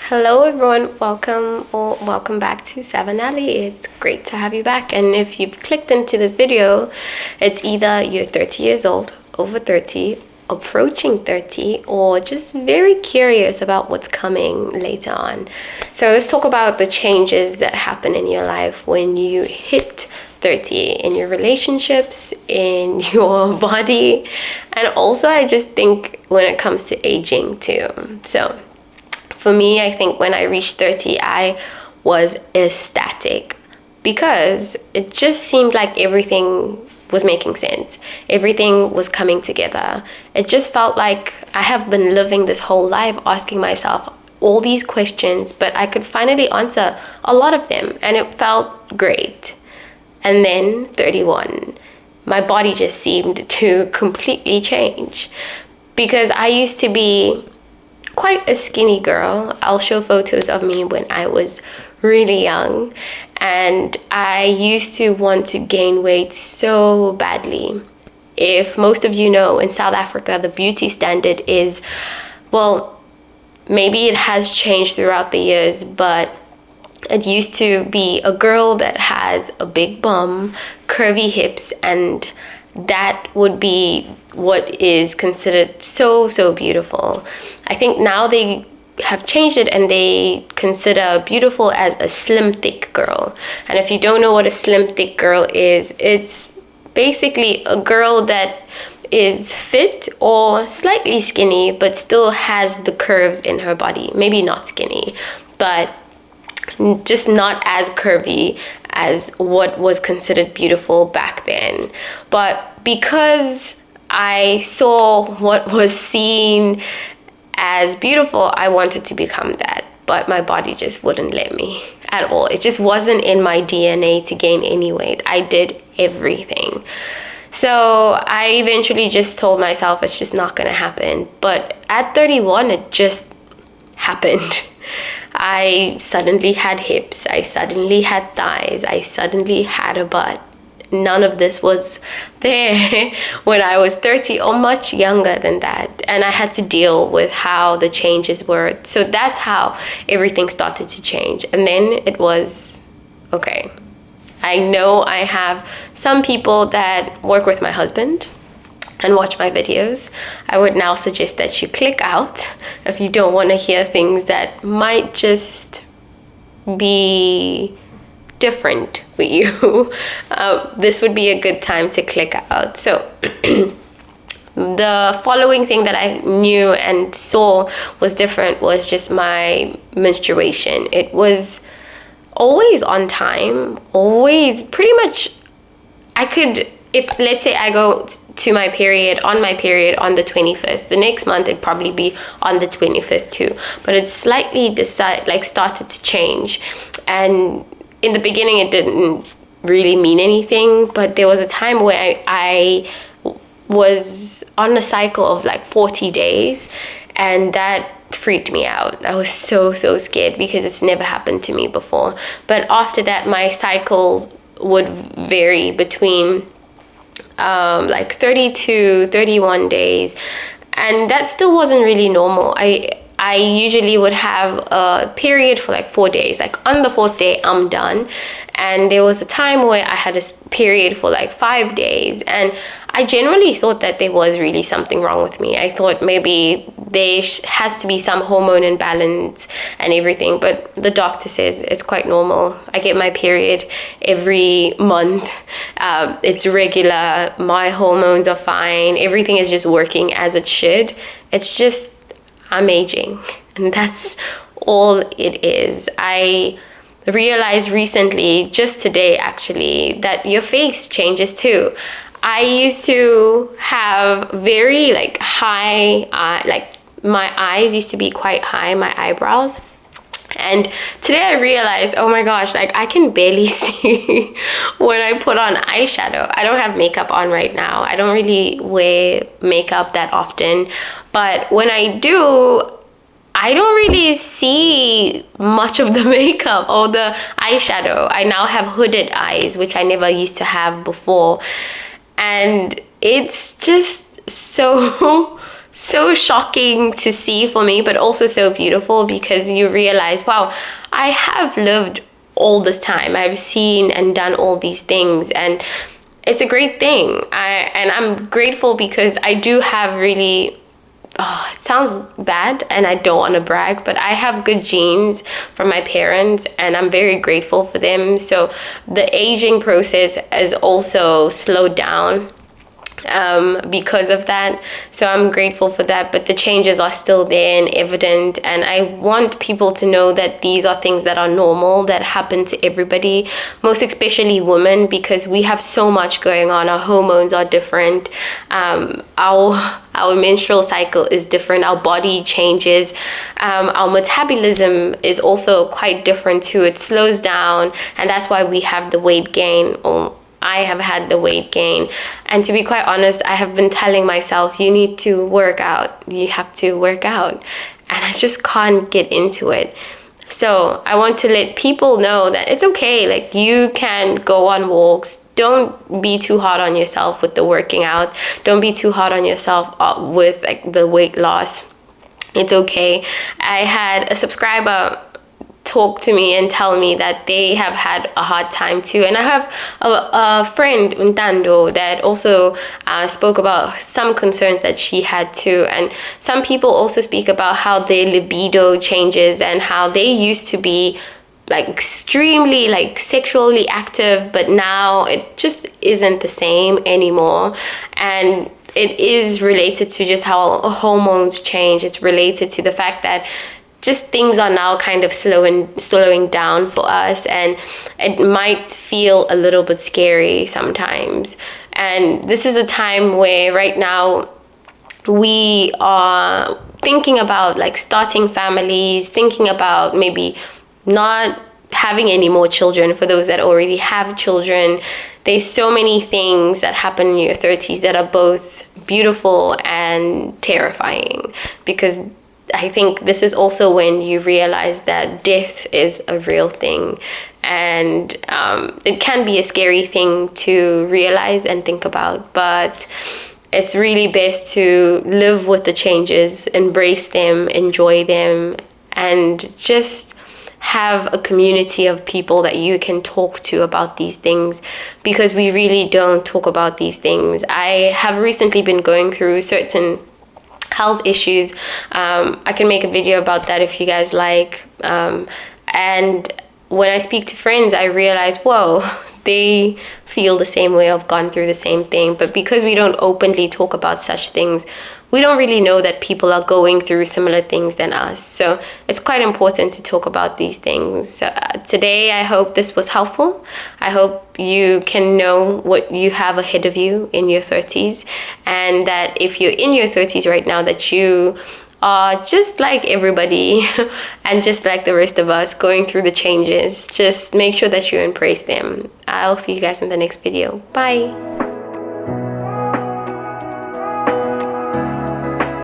Hello everyone, welcome back to Seven Alley. It's great to have you back. And if you've clicked into this video, it's either you're 30 years old, over 30, approaching 30, or just very curious about what's coming later on. So let's talk about the changes that happen in your life when you hit 30, in your relationships, in your body, and also I just think when it comes to aging too. So for me, I think when I reached 30, I was ecstatic because it just seemed like everything was making sense. Everything was coming together. It just felt like I have been living this whole life asking myself all these questions, but I could finally answer a lot of them, and it felt great. And then 31, my body just seemed to completely change because I used to be quite a skinny girl. I'll show photos of me when I was really young, and I used to want to gain weight so badly. If most of you know, in South Africa, the beauty standard is, well, maybe it has changed throughout the years, but it used to be a girl that has a big bum, curvy hips, and that would be what is considered so beautiful. I think now they have changed it and they consider beautiful as a slim thick girl. And if you don't know what a slim thick girl is, it's basically a girl that is fit or slightly skinny but still has the curves in her body. Maybe not skinny, but just not as curvy as what was considered beautiful back then. But because I saw what was seen as beautiful, I wanted to become that, but my body just wouldn't let me at all. It just wasn't in my DNA to gain any weight. I did everything. So I eventually just told myself it's just not gonna happen. But at 31, it just happened. I suddenly had hips, I suddenly had thighs, I suddenly had a butt. None of this was there when I was 30 or much younger than that. And I had to deal with how the changes were. So that's how everything started to change. And then it was, okay, I know I have some people that work with my husband and watch my videos. I would now suggest that you click out if you don't want to hear things that might just be different for you. This would be a good time to click out. So the following thing that I knew and saw was different was just my menstruation. It was always on time, always pretty much. I could, if let's say I go to my period on the 25th, the next month it'd probably be on the 25th too, but it slightly started to change. And in the beginning it didn't really mean anything, but there was a time where I was on a cycle of like 40 days, and that freaked me out. I was so scared because it's never happened to me before. But after that, my cycles would vary between like 30 to 31 days, and that still wasn't really normal. I usually would have a period for like 4 days. Like on the 4th day, I'm done. And there was a time where I had a period for like 5 days, and I generally thought that there was really something wrong with me. I thought maybe there has to be some hormone imbalance and everything, but the doctor says it's quite normal. I get my period every month. It's regular. My hormones are fine. Everything is just working as it should. It's just I'm aging, and that's all it is. I realized recently, just today actually, that your face changes too. I used to have very high, my eyes used to be quite high, my eyebrows. And today I realized, oh my gosh, I can barely see when I put on eyeshadow. I don't have makeup on right now. I don't really wear makeup that often. But when I do, I don't really see much of the makeup or the eyeshadow. I now have hooded eyes, which I never used to have before. And it's just so so shocking to see for me, but also so beautiful, because you realize, wow, I have lived all this time. I've seen and done all these things, and it's a great thing. I'm grateful because I do have really, it sounds bad and I don't want to brag, but I have good genes from my parents and I'm very grateful for them. So the aging process has also slowed down because of that. So I'm grateful for that, but the changes are still there and evident, and I want people to know that these are things that are normal, that happen to everybody, most especially women, because we have so much going on. Our hormones are different, our menstrual cycle is different, our body changes, our metabolism is also quite different too. It slows down, and that's why we have the weight gain, or I have had the weight gain. And to be quite honest, I have been telling myself, you need to work out. You have to work out. And I just can't get into it. So I want to let people know that it's okay. Like, you can go on walks. Don't be too hard on yourself with the working out. Don't be too hard on yourself with like the weight loss. It's okay. I had a subscriber talk to me and tell me that they have had a hard time too, and I have a friend, Untando, that also spoke about some concerns that she had too. And some people also speak about how their libido changes and how they used to be like extremely like sexually active, but now it just isn't the same anymore. And it is related to just how hormones change. It's related to the fact that just things are now kind of slowing down for us, and it might feel a little bit scary sometimes. And this is a time where right now we are thinking about like starting families, thinking about maybe not having any more children for those that already have children. There's so many things that happen in your 30s that are both beautiful and terrifying, because I think this is also when you realize that death is a real thing, and it can be a scary thing to realize and think about, but it's really best to live with the changes, embrace them, enjoy them, and just have a community of people that you can talk to about these things, because we really don't talk about these things. I have recently been going through certain health issues. I can make a video about that if you guys like. And when I speak to friends, I realize, whoa, they feel the same way. I've gone through the same thing. But because we don't openly talk about such things, we don't really know that people are going through similar things than us. So it's quite important to talk about these things. Today, I hope this was helpful. I hope you can know what you have ahead of you in your 30s, and that if you're in your 30s right now, that you are just like everybody and just like the rest of us going through the changes. Just make sure that you embrace them. I'll see you guys in the next video. Bye.